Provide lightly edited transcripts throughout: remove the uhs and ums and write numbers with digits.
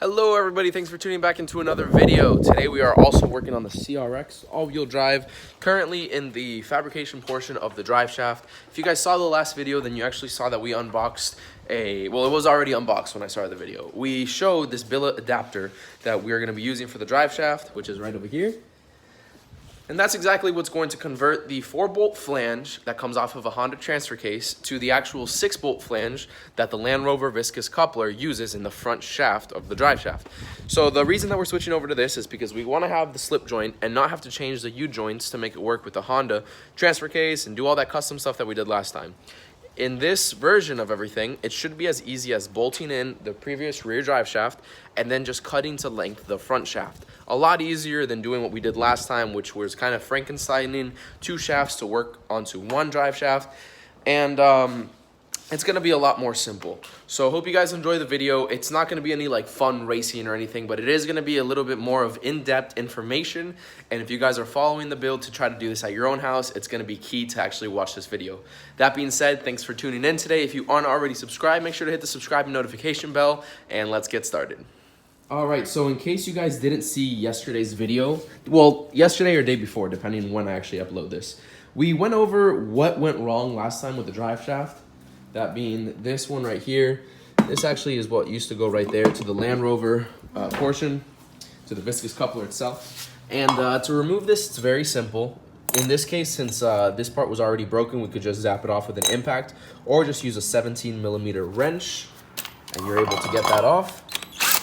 Hello everybody, thanks for tuning back into another video. Today we are also working on the CRX all-wheel drive, currently in the fabrication portion of the drive shaft. If you guys saw the last video, then you actually saw that we unboxed it was already unboxed when I started the video. We showed this billet adapter that we're going to be using for the drive shaft, which is right over here. And that's exactly what's going to convert the 4-bolt flange that comes off of a Honda transfer case to the actual 6-bolt flange that the Land Rover viscous coupler uses in the front shaft of the drive shaft. So the reason that we're switching over to this is because we want to have the slip joint and not have to change the U-joints to make it work with the Honda transfer case and do all that custom stuff that we did last time. In this version of everything, it should be as easy as bolting in the previous rear drive shaft and then just cutting to length the front shaft. A lot easier than doing what we did last time, which was kind of Frankensteining 2 shafts to work onto 1 drive shaft. And it's going to be a lot more simple. So hope you guys enjoy the video. It's not going to be any like fun racing or anything, but it is going to be a little bit more of in-depth information. And if you guys are following the build to try to do this at your own house, it's going to be key to actually watch this video. That being said, thanks for tuning in today. If you aren't already subscribed, make sure to hit the subscribe and notification bell, and let's get started. All right, so in case you guys didn't see yesterday's video, well, yesterday or day before, depending on when I actually upload this, we went over what went wrong last time with the drive shaft. That being this one right here. This actually is what used to go right there to the Land Rover portion, to the viscous coupler itself. And to remove this, it's very simple. In this case, since this part was already broken, we could just zap it off with an impact, or just use a 17mm wrench, and you're able to get that off.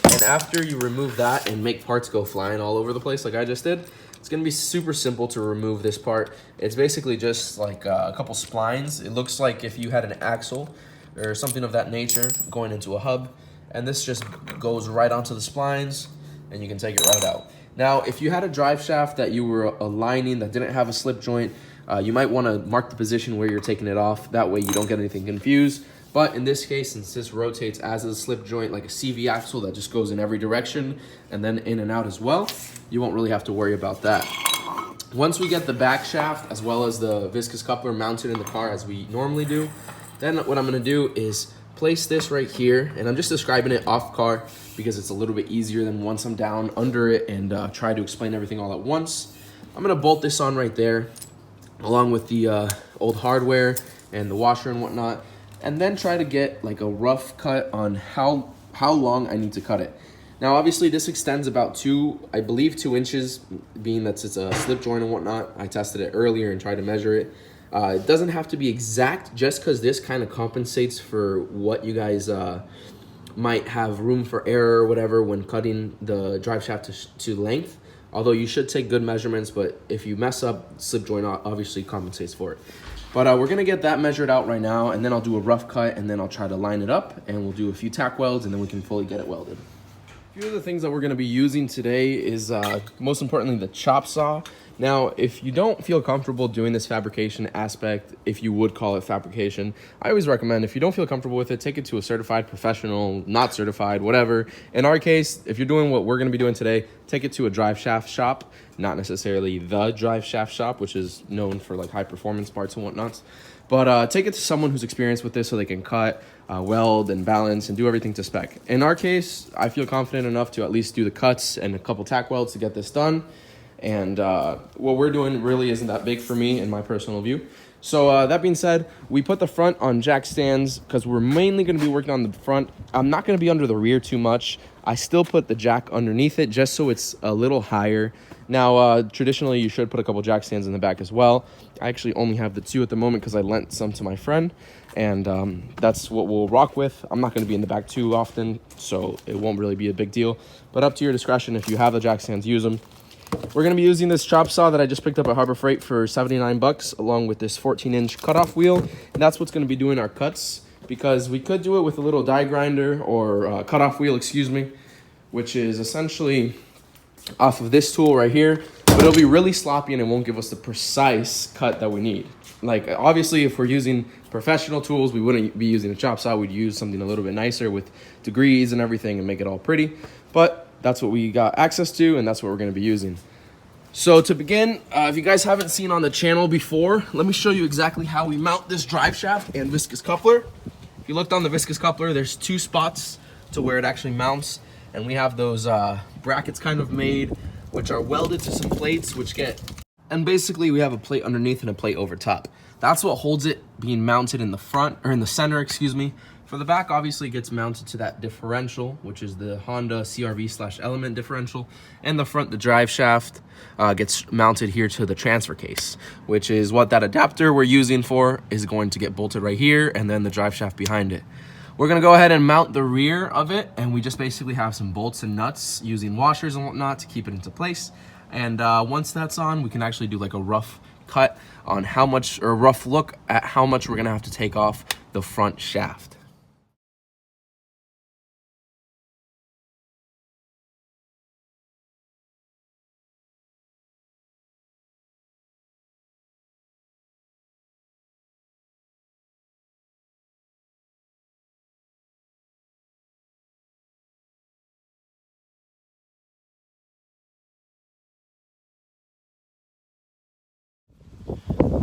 And after you remove that and make parts go flying all over the place like I just did, it's going to be super simple to remove this part. It's basically just like a couple splines. It looks like if you had an axle or something of that nature going into a hub, and this just goes right onto the splines and you can take it right out. Now, if you had a drive shaft that you were aligning that didn't have a slip joint, you might want to mark the position where you're taking it off. That way you don't get anything confused. But in this case, since this rotates as a slip joint, like a CV axle that just goes in every direction and then in and out as well, you won't really have to worry about that. Once we get the back shaft as well as the viscous coupler mounted in the car as we normally do, then what I'm gonna do is place this right here, and I'm just describing it off car because it's a little bit easier than once I'm down under it and try to explain everything all at once. I'm gonna bolt this on right there along with the old hardware and the washer and whatnot, and then try to get like a rough cut on how long I need to cut it. Now, obviously this extends about 2 inches, being that it's a slip joint and whatnot. I tested it earlier and tried to measure it. It doesn't have to be exact, just because this kind of compensates for what you guys might have room for error or whatever when cutting the drive shaft to length. Although you should take good measurements, but if you mess up, slip joint obviously compensates for it. But we're gonna get that measured out right now, and then I'll do a rough cut, and then I'll try to line it up, and we'll do a few tack welds, and then we can fully get it welded. A few of the things that we're gonna be using today is most importantly the chop saw. Now, if you don't feel comfortable doing this fabrication aspect, if you would call it fabrication, I always recommend, if you don't feel comfortable with it, take it to a certified professional, not certified, whatever. In our case, if you're doing what we're gonna be doing today, take it to a drive shaft shop, not necessarily the drive shaft shop, which is known for like high performance parts and whatnots. But take it to someone who's experienced with this so they can cut, weld, and balance, and do everything to spec. In our case, I feel confident enough to at least do the cuts and a couple tack welds to get this done. And what we're doing really isn't that big for me in my personal view. So that being said, we put the front on jack stands because we're mainly going to be working on the front. I'm not going to be under the rear too much. I still put the jack underneath it just so it's a little higher. Now, traditionally, you should put a couple jack stands in the back as well. I actually only have the 2 at the moment because I lent some to my friend, and that's what we'll rock with. I'm not going to be in the back too often, so it won't really be a big deal. But up to your discretion. If you have the jack stands, use them. We're going to be using this chop saw that I just picked up at Harbor Freight for 79 bucks, along with this 14-inch cutoff wheel. And that's what's going to be doing our cuts, because we could do it with a little die grinder or cutoff wheel, excuse me, which is essentially off of this tool right here, but it'll be really sloppy and it won't give us the precise cut that we need. Like, obviously, if we're using professional tools, we wouldn't be using a chop saw. We'd use something a little bit nicer with degrees and everything and make it all pretty. But that's what we got access to, and that's what we're going to be using. So to begin, if you guys haven't seen on the channel before, let me show you exactly how we mount this drive shaft and viscous coupler. If you looked on the viscous coupler, there's 2 spots to where it actually mounts. and we have those brackets kind of made, which are welded to some plates, which get, and basically we have a plate underneath and a plate over top. That's what holds it being mounted in the front, or in the center, excuse me. For the back, obviously it gets mounted to that differential, which is the Honda CRV/Element differential. And the front, the drive shaft, gets mounted here to the transfer case, which is what that adapter we're using for is going to get bolted right here, and then the drive shaft behind it. We're gonna go ahead and mount the rear of it, and we just basically have some bolts and nuts using washers and whatnot to keep it into place. And once that's on, we can actually do like a rough cut on how much, or a rough look at how much we're gonna have to take off the front shaft.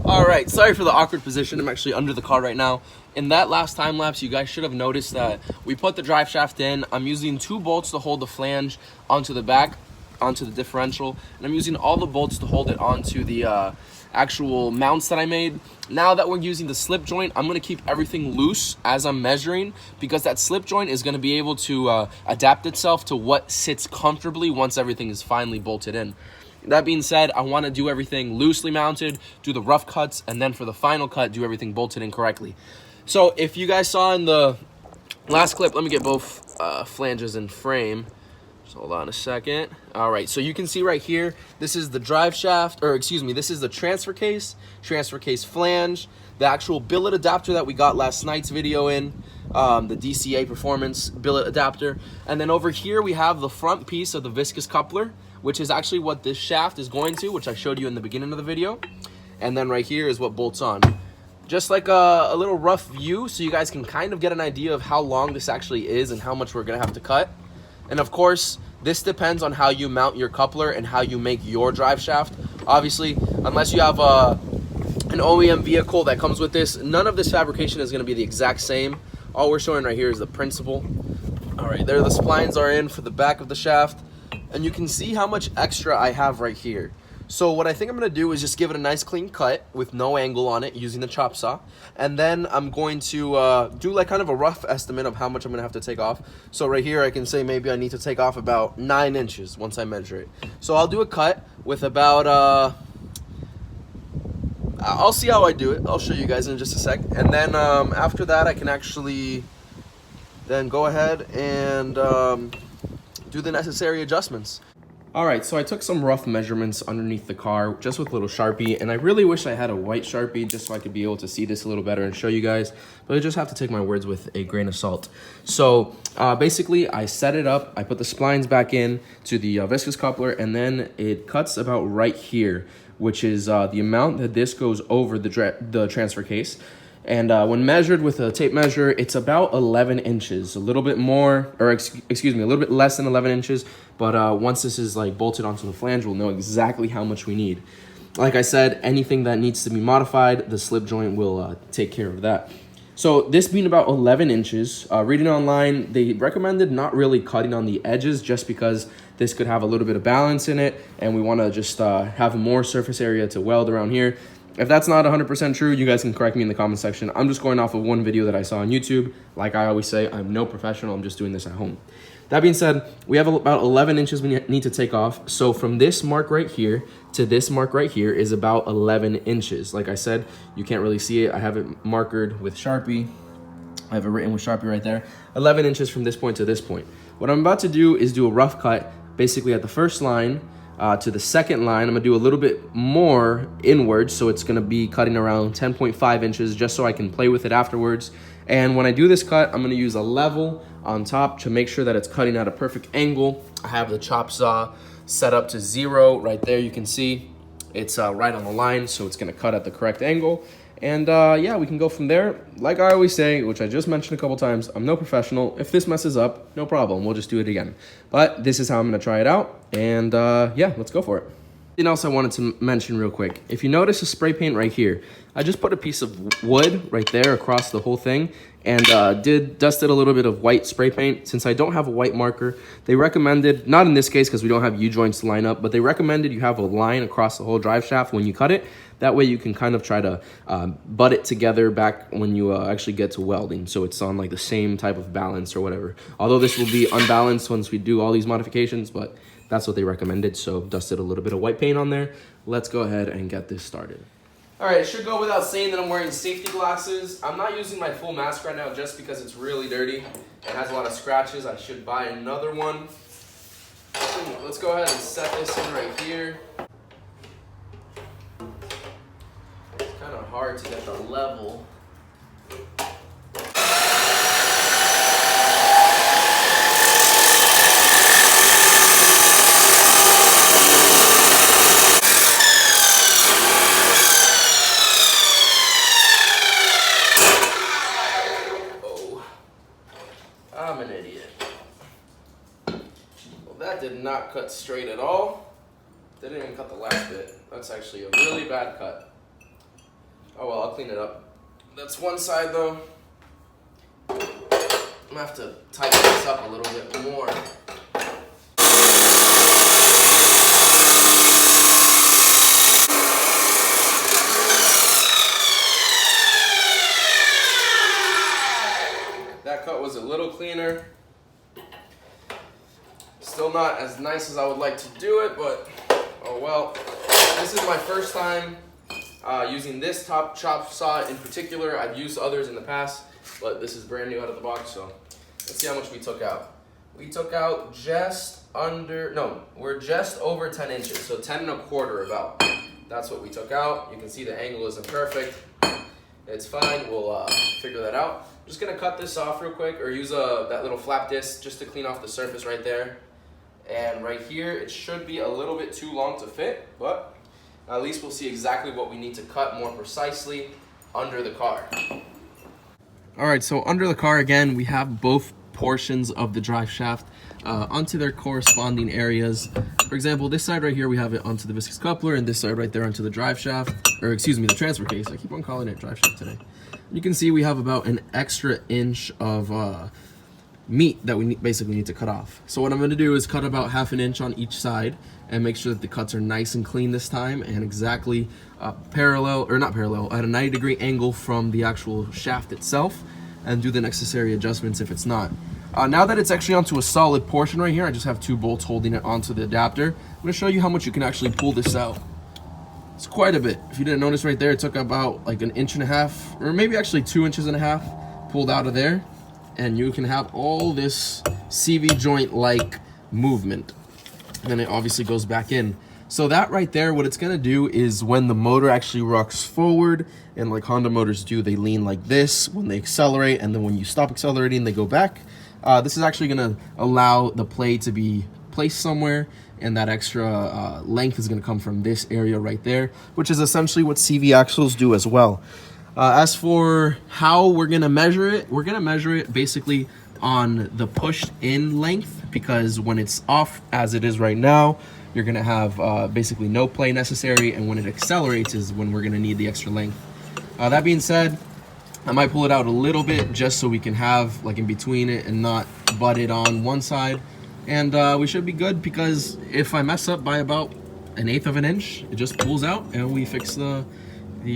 All right, sorry for the awkward position. I'm actually under the car right now. In that last time lapse, you guys should have noticed that we put the drive shaft in. I'm using 2 bolts to hold the flange onto the back, onto the differential, and I'm using all the bolts to hold it onto the actual mounts that I made. Now that we're using the slip joint, I'm gonna keep everything loose as I'm measuring, because that slip joint is gonna be able to adapt itself to what sits comfortably once everything is finally bolted in. That being said, I want to do everything loosely mounted, do the rough cuts, and then for the final cut, do everything bolted in correctly. So if you guys saw in the last clip, let me get both flanges in frame. Just hold on a second. All right, so you can see right here, this is the drive shaft, or excuse me, this is the transfer case flange, the actual billet adapter that we got last night's video in, the DCA performance billet adapter. And then over here, we have the front piece of the viscous coupler, which is actually what this shaft is going to, which I showed you in the beginning of the video. And then right here is what bolts on. Just like a little rough view, so you guys can kind of get an idea of how long this actually is and how much we're gonna have to cut. And of course, this depends on how you mount your coupler and how you make your drive shaft. Obviously, unless you have an OEM vehicle that comes with this, none of this fabrication is gonna be the exact same. All we're showing right here is the principle. All right, there the splines are in for the back of the shaft. And you can see how much extra I have right here. So what I think I'm gonna do is just give it a nice clean cut with no angle on it using the chop saw. And then I'm going to do like kind of a rough estimate of how much I'm gonna have to take off. So right here I can say maybe I need to take off about 9 inches once I measure it. So I'll do a cut with about, I'll see how I do it. I'll show you guys in just a sec. And then after that I can actually then go ahead and do the necessary adjustments. All right, so I took some rough measurements underneath the car just with a little Sharpie, and I really wish I had a white Sharpie just so I could be able to see this a little better and show you guys, but I just have to take my words with a grain of salt. So basically I set it up, I put the splines back in to the viscous coupler, and then it cuts about right here, which is the amount that this goes over the transfer case. And when measured with a tape measure, it's about 11 inches, a little bit more, or excuse me, a little bit less than 11 inches. But once this is like bolted onto the flange, we'll know exactly how much we need. Like I said, anything that needs to be modified, the slip joint will take care of that. So this being about 11 inches, reading online, they recommended not really cutting on the edges just because this could have a little bit of balance in it. And we want to just have more surface area to weld around here. If that's not 100% true, you guys can correct me in the comment section. I'm just going off of one video that I saw on YouTube. Like I always say, I'm no professional. I'm just doing this at home. That being said, we have about 11 inches we need to take off. So from this mark right here to this mark right here is about 11 inches. Like I said, you can't really see it. I have it markered with Sharpie. I have it written with Sharpie right there. 11 inches from this point to this point. What I'm about to do is do a rough cut, basically at the first line, to the second line. I'm gonna do a little bit more inwards, so it's gonna be cutting around 10.5 inches just so I can play with it afterwards. And when I do this cut, I'm gonna use a level on top to make sure that it's cutting at a perfect angle. I have the chop saw set up to 0 right there. You can see it's right on the line, so it's gonna cut at the correct angle. And yeah, we can go from there. Like I always say, which I just mentioned a couple times, I'm no professional. If this messes up, no problem, we'll just do it again. But this is how I'm gonna try it out. And yeah, let's go for it. Something else I wanted to mention real quick. If you notice a spray paint right here, I just put a piece of wood right there across the whole thing and dusted a little bit of white spray paint. Since I don't have a white marker, they recommended, not in this case because we don't have U-joints to line up, but they recommended you have a line across the whole drive shaft when you cut it. That way you can kind of try to butt it together back when you actually get to welding, so it's on like the same type of balance or whatever. Although this will be unbalanced once we do all these modifications, but that's what they recommended, so dusted a little bit of white paint on there. Let's go ahead and get this started. All right, it should go without saying that I'm wearing safety glasses. I'm not using my full mask right now just because it's really dirty. It has a lot of scratches. I should buy another one. Let's go ahead and set this in right here. It's kind of hard to get the level. I'm an idiot. Well, that did not cut straight at all. Didn't even cut the last bit. That's actually a really bad cut. Oh well, I'll clean it up. That's one side though. I'm gonna have to tighten this up a little bit more. That cut was a little cleaner. Still not as nice as I would like to do it, but oh well. This is my first time using this top chop saw in particular. I've used others in the past, but this is brand new out of the box, so let's see how much we took out. We took out we're just over 10 inches, so 10 1/4 about. That's what we took out. You can see the angle isn't perfect. It's fine, we'll figure that out. I'm just gonna cut this off real quick, or use that little flap disc just to clean off the surface right there. And right here, it should be a little bit too long to fit, but at least we'll see exactly what we need to cut more precisely under the car. All right, so under the car again, we have both portions of the drive shaft onto their corresponding areas. For example, this side right here, we have it onto the viscous coupler, and this side right there onto the drive shaft, or excuse me, the transfer case. I keep on calling it drive shaft today. You can see we have about an extra inch of meat that we basically need to cut off. So what I'm going to do is cut about 1/2 inch on each side and make sure that the cuts are nice and clean this time and exactly parallel, or not parallel, at a 90-degree angle from the actual shaft itself, and do the necessary adjustments if it's not. Now that it's actually onto a solid portion right here, I just have 2 bolts holding it onto the adapter. I'm going to show you how much you can actually pull this out. It's quite a bit. If you didn't notice right there, it took about like 1.5 inches, or maybe actually 2.5 inches pulled out of there. And you can have all this CV joint-like movement. And then it obviously goes back in. So that right there, what it's gonna do is when the motor actually rocks forward, and like Honda motors do, they lean like this when they accelerate, and then when you stop accelerating, they go back. This is actually gonna allow the plate to be placed somewhere, and that extra length is gonna come from this area right there, which is essentially what CV axles do as well. As for how we're gonna measure it basically on the pushed in length, because when it's off as it is right now, you're gonna have basically no play necessary, and when it accelerates is when we're gonna need the extra length. That being said, I might pull it out a little bit just so we can have like in between it and not butt it on one side, and we should be good, because if I mess up by about 1/8 of an inch, it just pulls out and we fix the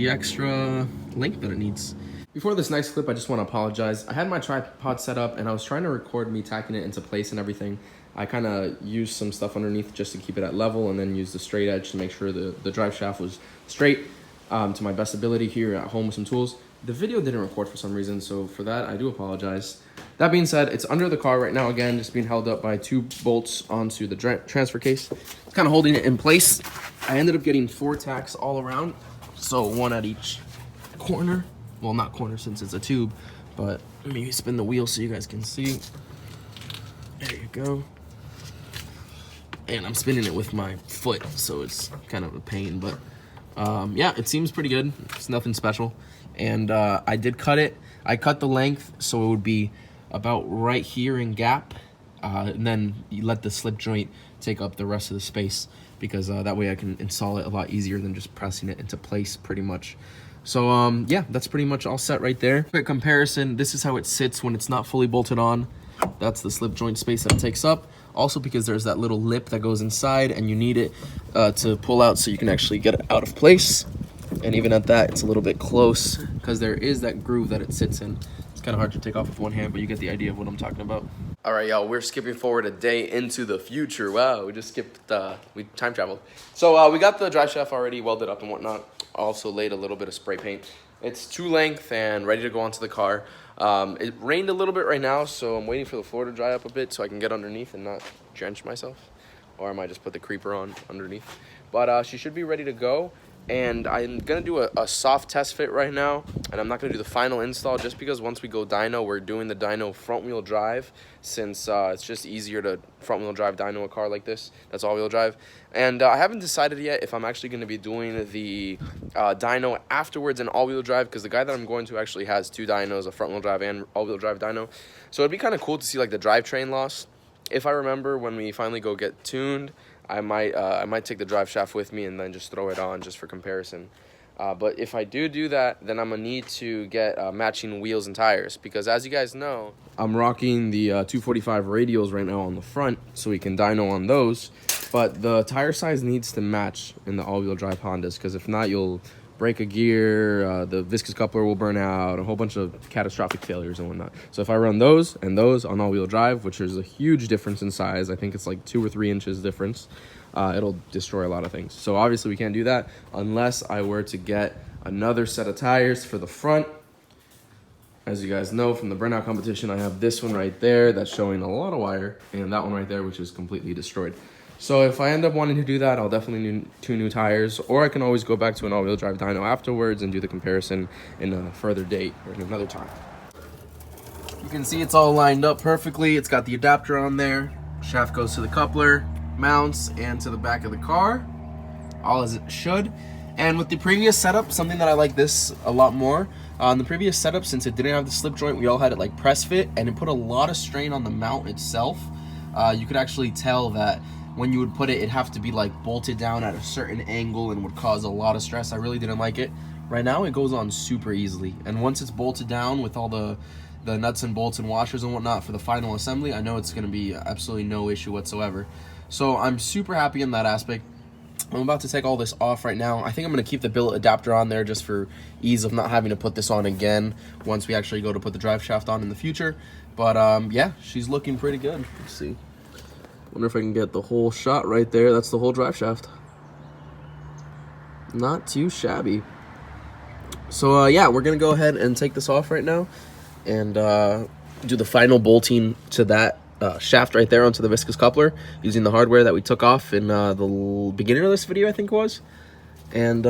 extra length that it needs. Before this next clip, I just want to apologize. I had my tripod set up and I was trying to record me tacking it into place and everything. I kind of used some stuff underneath just to keep it at level, and then used the straight edge to make sure the drive shaft was straight to my best ability here at home with some tools. The video didn't record for some reason, so for that I do apologize. That being said, it's under the car right now, again, just being held up by 2 bolts onto the transfer case. It's kind of holding it in place. I ended up getting 4 tacks all around, so 1 at each corner. Well, not corner since it's a tube, but let me spin the wheel so you guys can see. There you go. And I'm spinning it with my foot, so it's kind of a pain, but yeah, it seems pretty good. It's nothing special. And I did cut it. I cut the length so it would be about right here in gap and then you let the slip joint take up the rest of the space, because that way I can install it a lot easier than just pressing it into place pretty much. So yeah, that's pretty much all set right there. Quick comparison, this is how it sits when it's not fully bolted on. That's the slip joint space that it takes up. Also, because there's that little lip that goes inside and you need it to pull out so you can actually get it out of place. And even at that, it's a little bit close because there is that groove that it sits in. It's kind of hard to take off with one hand, but you get the idea of what I'm talking about. All right, y'all, we're skipping forward a day into the future. Wow, we just skipped, we time traveled. So we got the drive shaft already welded up and whatnot. Also laid a little bit of spray paint. It's 2 length and ready to go onto the car. It rained a little bit right now, so I'm waiting for the floor to dry up a bit so I can get underneath and not drench myself. Or I might just put the creeper on underneath. But she should be ready to go. And I'm going to do a soft test fit right now. And I'm not going to do the final install just because once we go dyno, we're doing the dyno front wheel drive, since it's just easier to front wheel drive dyno a car like this. That's all wheel drive. And I haven't decided yet if I'm actually going to be doing the dyno afterwards in all wheel drive, because the guy that I'm going to actually has 2 dynos, a front wheel drive and all wheel drive dyno. So it'd be kind of cool to see like the drivetrain loss. If I remember when we finally go get tuned, I might take the drive shaft with me and then just throw it on just for comparison. But if I do that, then I'm gonna need to get matching wheels and tires, because as you guys know, I'm rocking the 245 radials right now on the front, so we can dyno on those. But the tire size needs to match in the all-wheel drive Hondas, because if not, you'll break a gear, the viscous coupler will burn out, a whole bunch of catastrophic failures and whatnot. So if I run those and those on all-wheel drive, which is a huge difference in size, I think it's like 2 or 3 inches difference, it'll destroy a lot of things. So obviously we can't do that unless I were to get another set of tires for the front. As you guys know from the burnout competition, I have this one right there that's showing a lot of wire, and that one right there, which is completely destroyed. So if I end up wanting to do that, I'll definitely need 2 new tires, or I can always go back to an all-wheel drive dyno afterwards and do the comparison in a further date or in another time. You can see it's all lined up perfectly. It's got the adapter on there. Shaft goes to the coupler, mounts, and to the back of the car, all as it should. And with the previous setup, something that I like this a lot more, on the previous setup, since it didn't have the slip joint, we all had it like press fit, and it put a lot of strain on the mount itself. You could actually tell that when you would put it, it'd have to be like bolted down at a certain angle and would cause a lot of stress. I really didn't like it. Right now it goes on super easily, and once it's bolted down with all the nuts and bolts and washers and whatnot for the final assembly, I know it's going to be absolutely no issue whatsoever. So I'm super happy in that aspect. I'm about to take all this off right now. I think I'm going to keep the billet adapter on there just for ease of not having to put this on again once we actually go to put the drive shaft on in the future. But yeah, she's looking pretty good. Let's see. Wonder if I can get the whole shot right there. That's the whole drive shaft. Not too shabby. So yeah, we're gonna go ahead and take this off right now and do the final bolting to that shaft right there onto the viscous coupler using the hardware that we took off in the beginning of this video, I think it was. And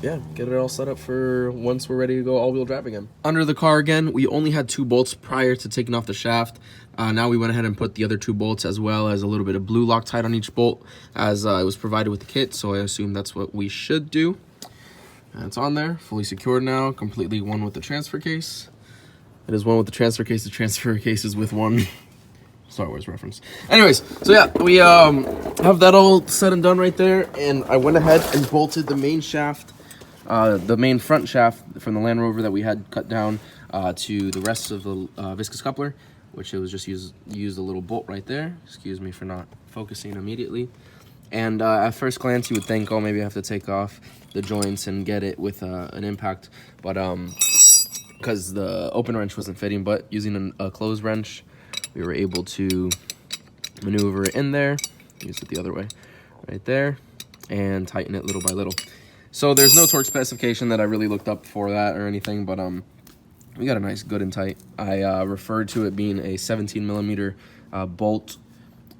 yeah, get it all set up for once we're ready to go all-wheel drive again. Under the car again, we only had 2 bolts prior to taking off the shaft. Now we went ahead and put the other 2 bolts, as well as a little bit of blue Loctite on each bolt, as it was provided with the kit, so I assume that's what we should do. And it's on there, fully secured now, completely one with the transfer case. It is one with the transfer case. The transfer case is with one Star Wars reference. Anyways, so yeah, we have that all said and done right there, and I went ahead and bolted the main shaft, the main front shaft from the Land Rover that we had cut down to the rest of the viscous coupler, which it was just used a little bolt right there. Excuse me for not focusing immediately. And at first glance, you would think, oh, maybe I have to take off the joints and get it with an impact, but because the open wrench wasn't fitting, but using a closed wrench, we were able to maneuver it in there, use it the other way, right there, and tighten it little by little. So there's no torque specification that I really looked up for that or anything, but we got a nice good and tight. I referred to it being a 17mm bolt,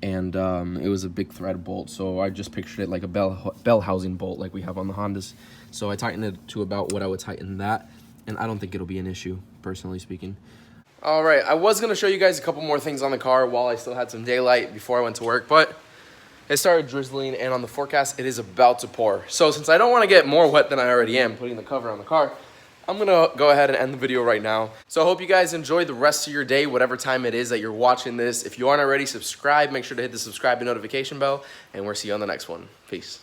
and it was a big thread bolt, so I just pictured it like a bell housing bolt like we have on the Hondas. So I tightened it to about what I would tighten that, and I don't think it'll be an issue, personally speaking. All right, I was going to show you guys a couple more things on the car while I still had some daylight before I went to work, but it started drizzling, and on the forecast, it is about to pour. So since I don't want to get more wet than I already am putting the cover on the car, I'm gonna go ahead and end the video right now. So I hope you guys enjoy the rest of your day, whatever time it is that you're watching this. If you aren't already subscribed, make sure to hit the subscribe and notification bell, and we'll see you on the next one. Peace.